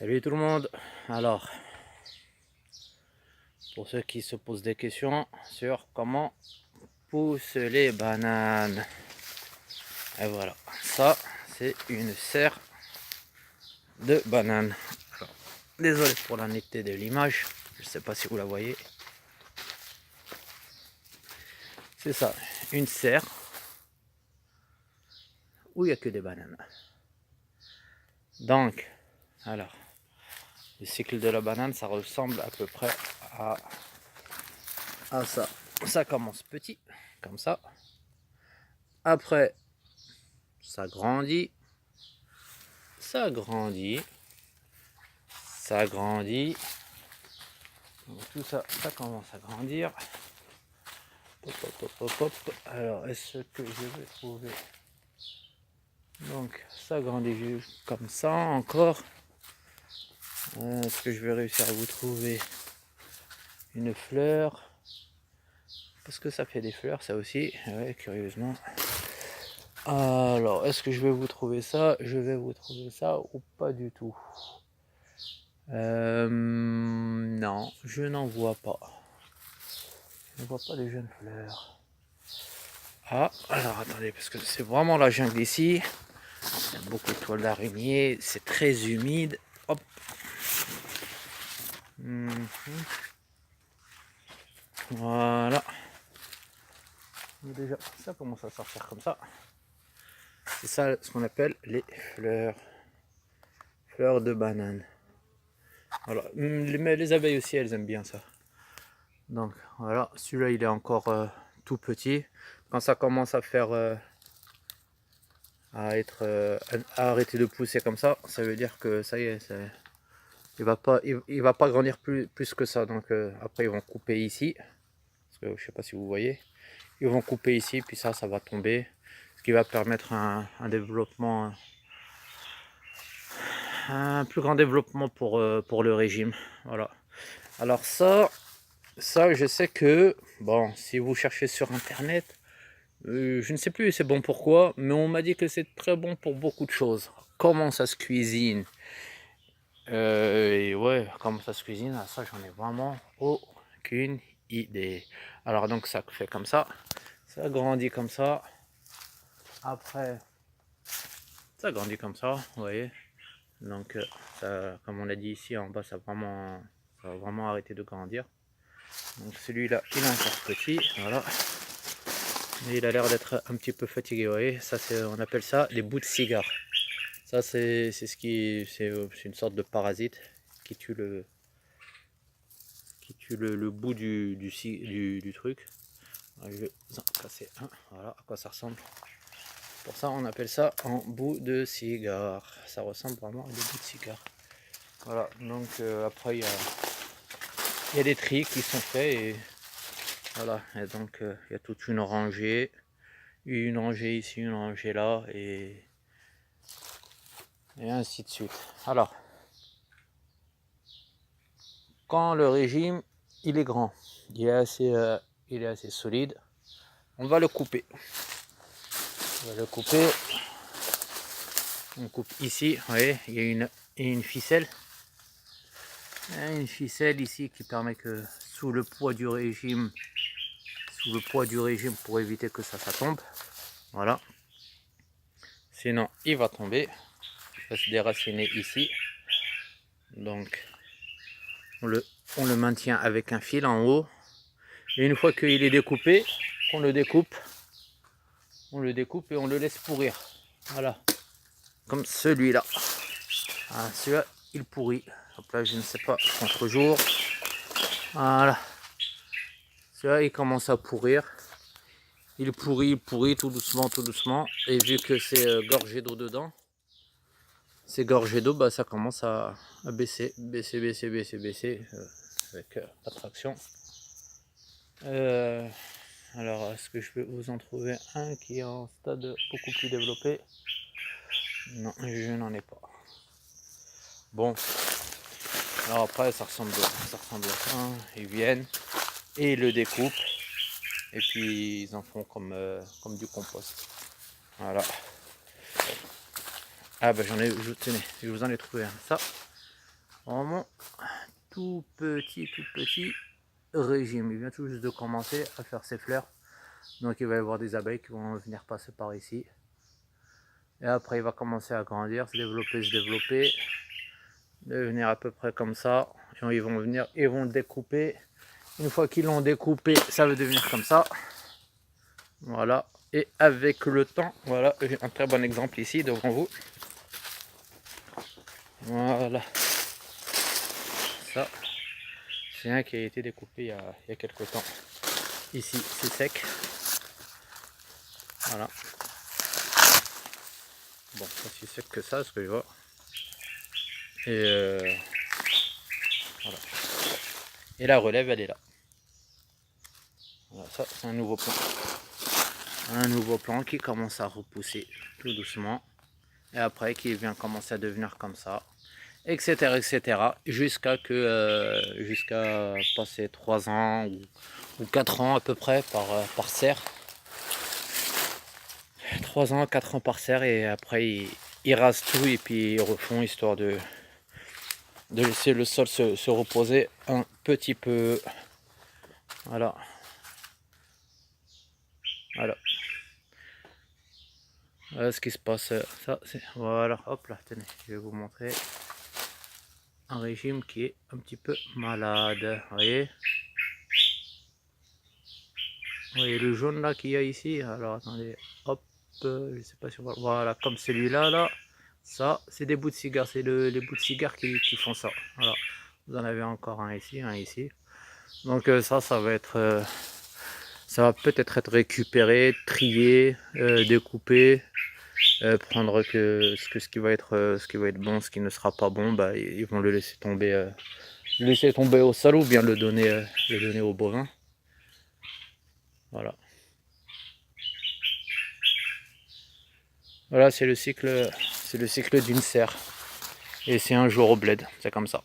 Salut tout le monde. Alors, pour ceux qui se posent des questions sur comment poussent les bananes, et voilà, ça c'est une serre de bananes. Alors, désolé pour la netteté de l'image, je ne sais pas si vous la voyez. C'est ça, une serre où il n'y a que des bananes. Donc, alors, le cycle de la banane, ça ressemble à peu près à ça. Ça commence petit, comme ça. Après, ça grandit, ça grandit, ça grandit. Donc tout ça, ça commence à grandir. Hop, hop, hop, hop, hop. Alors, est-ce que je vais trouver... Donc, ça grandit comme ça encore. Est-ce que je vais réussir à vous trouver une fleur? Parce que ça fait des fleurs, ça aussi, ouais, curieusement. Alors, est-ce que je vais vous trouver ça? Je vais vous trouver ça ou pas du tout? Non, je n'en vois pas. Je ne vois pas les jeunes fleurs. Ah, alors attendez, parce que c'est vraiment la jungle ici. Il y a beaucoup de toiles d'araignée, c'est très humide. Hop. Voilà. Déjà, ça commence à sortir comme ça. C'est ça ce qu'on appelle les fleurs. Fleurs de banane. Voilà. Mais les abeilles aussi, elles aiment bien ça. Donc voilà, celui-là il est encore tout petit. Quand ça commence à faire à arrêter de pousser comme ça veut dire que ça y est, il va pas grandir plus que ça. Donc après ils vont couper ici, parce que je sais pas si vous voyez, ils vont couper ici, puis ça va tomber, ce qui va permettre un développement, un plus grand développement pour le régime. Voilà. Alors ça je sais que, bon, si vous cherchez sur internet, je ne sais plus c'est bon pourquoi, mais on m'a dit que c'est très bon pour beaucoup de choses. Comment ça se cuisine, et ouais, comment ça se cuisine, ça j'en ai vraiment aucune idée. Alors donc ça fait comme ça grandit comme ça. Après, ça grandit comme ça, vous voyez. Donc ça, comme on l'a dit ici en bas, ça va vraiment arrêter de grandir. Donc celui-là, il est encore petit, voilà. Mais il a l'air d'être un petit peu fatigué, vous voyez. Ça, on appelle ça des bouts de cigare. Ça, c'est une sorte de parasite qui tue le bout du truc. Je vais en casser un. Voilà à quoi ça ressemble. Pour ça, on appelle ça un bout de cigare. Ça ressemble vraiment à des bouts de cigare. Voilà. Donc après, il y a des tris qui sont faits et voilà. Et donc il y a toute une rangée ici, une rangée là et ainsi de suite. Alors, quand le régime il est grand, il est assez solide, on va le couper. On va le couper. On coupe ici, vous voyez, il y a une ficelle. Une ficelle ici qui permet que sous le poids du régime, pour éviter que ça tombe. Voilà. Sinon, il va tomber. Il va se déraciner ici. Donc, on le maintient avec un fil en haut. Et une fois qu'il est découpé, on le découpe et on le laisse pourrir. Voilà. Comme celui-là. Ah, celui-là, il pourrit. Hop là, je ne sais pas, contre-jour. Voilà. Celui-là, il commence à pourrir. Il pourrit tout doucement. Et vu que c'est gorgé d'eau dedans, bah, ça commence à baisser, avec attraction. Alors, est-ce que je peux vous en trouver un qui est en stade beaucoup plus développé? Non, je n'en ai pas. Bon, alors après, ça ressemble à ça. Ils viennent et ils le découpent. Et puis, ils en font comme du compost. Voilà. Ah ben tenez, je vous en ai trouvé un. Ça, Vraiment tout petit régime. Il vient tout juste de commencer à faire ses fleurs. Donc il va y avoir des abeilles qui vont venir passer par ici. Et après il va commencer à grandir, se développer, devenir à peu près comme ça. Et ils vont venir, ils vont le découper. Une fois qu'ils l'ont découpé, ça va devenir comme ça. Voilà. Et avec le temps, voilà, j'ai un très bon exemple ici devant vous. Voilà. Ça, c'est un qui a été découpé il y a quelques temps. Ici, c'est sec. Voilà. Bon, pas si sec que ça, ce que je vois. Et voilà. Et la relève, elle est là. Voilà, ça, c'est un nouveau plan. Un nouveau plan qui commence à repousser tout doucement. Et après, qui vient commencer à devenir comme ça. Etc. etc. Jusqu'à passer 3 ans ou 4 ans à peu près par serre. 3 ans, 4 ans par serre, et après ils rasent tout et puis ils refont, histoire de laisser le sol se reposer un petit peu. Voilà. Voilà. Voilà ce qui se passe. Ça, c'est, voilà, hop là, tenez, je vais vous montrer un régime qui est un petit peu malade. Vous voyez le jaune là qu'il y a ici. Alors attendez, hop, je sais pas si on va... Voilà, comme celui-là là. Ça, c'est des bouts de cigare, c'est les bouts de cigare qui font ça. Voilà. Vous en avez encore un ici, un ici. Donc ça va être... ça va peut-être être récupéré, trié, découpé, prendre ce qui va être bon, ce qui ne sera pas bon, bah ils vont le laisser tomber au sol, ou bien le donner aux bovins. Voilà. Voilà, c'est le cycle d'une serre. Et c'est un jour au bled, c'est comme ça.